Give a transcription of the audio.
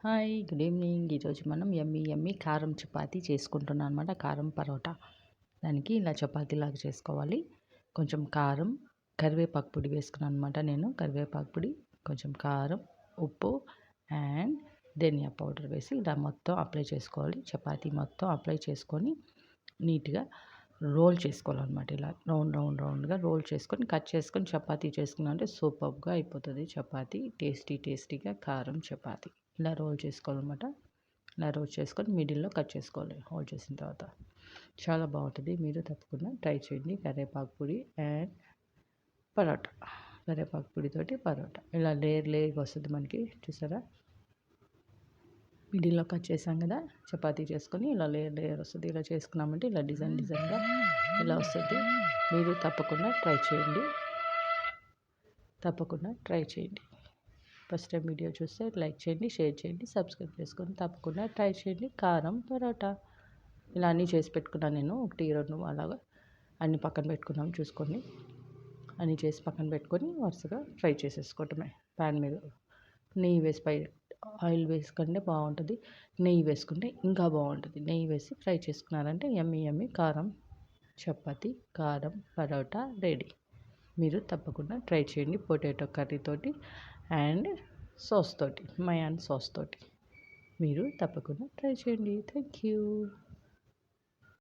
Hi good evening. ఈరోజు మనం యమ్మీ యమ్మీ కారం చపాతీ చేసుకుంటున్నాం అనమాట. కారం పరోటా. దానికి ఇలా చపాతీలాగా చేసుకోవాలి. కొంచెం కారం, కరివేపాకు పొడి వేసుకున్నాను అనమాట. నేను కరివేపాకు పొడి, కొంచెం కారం, ఉప్పు అండ్ ధనియా పౌడర్ వేసి ఇలా మొత్తం అప్లై చేసుకోవాలి. చపాతీ మొత్తం అప్లై చేసుకొని నీట్గా రోల్ చేసుకోవాలన్నమాట. ఇలా రౌండ్గా రోల్ చేసుకొని కట్ చేసుకొని చపాతీ చేసుకున్నామంటే సూపర్గా అయిపోతుంది చపాతీ. టేస్టీగా కారం చపాతీ. ఇలా రోల్ చేసుకోవాలన్నమాట. ఇలా రోల్ చేసుకొని మిడిల్లో కట్ చేసుకోవాలి. హోల్ చేసిన తర్వాత చాలా బాగుంటుంది. మీరు తప్పకుండా ట్రై చేయండి. కరివేపాకు పొడి అండ్ పరోటా. కరివేపాకు పొడితోటి పరోటా ఇలా లేయర్గా వస్తుంది మనకి. చూసారా, మిడిల్లో కట్ చేసాం కదా, చపాతీ చేసుకొని ఇలా లేయర్ వస్తుంది. ఇలా చేసుకున్నామంటే ఇలా డిజైన్గా ఇలా వస్తుంది. మీరు తప్పకుండా ట్రై చేయండి. ఫస్ట్ టైం వీడియో చూస్తే లైక్ చేయండి, షేర్ చేయండి, సబ్స్క్రైబ్ చేసుకొని తప్పకుండా ట్రై చేయండి. కారం పరోటా ఇలా అన్నీ చేసి పెట్టుకున్నాను నేను. 1-2 అలాగా అన్నీ పక్కన పెట్టుకున్నాం. చూసుకొని అన్నీ చేసి పక్కన పెట్టుకొని వరుసగా ఫ్రై చేసేసుకోవటమే. ప్యాన్ మీద నెయ్యి వేసి ఆయిల్ వేసుకుంటే బాగుంటుంది. నెయ్యి వేసుకుంటే ఇంకా బాగుంటుంది. నెయ్యి వేసి ఫ్రై చేసుకున్నారంటే యమ్మీ కారం చపాతీ, కారం పరోటా రెడీ. మీరు తప్పకుండా ట్రై చేయండి. పొటాటో కర్రీతోటి అండ్ సాస్ తోటి, మయాన్ సాస్ తోటి మీరు తప్పకుండా ట్రై చేయండి. Thank you.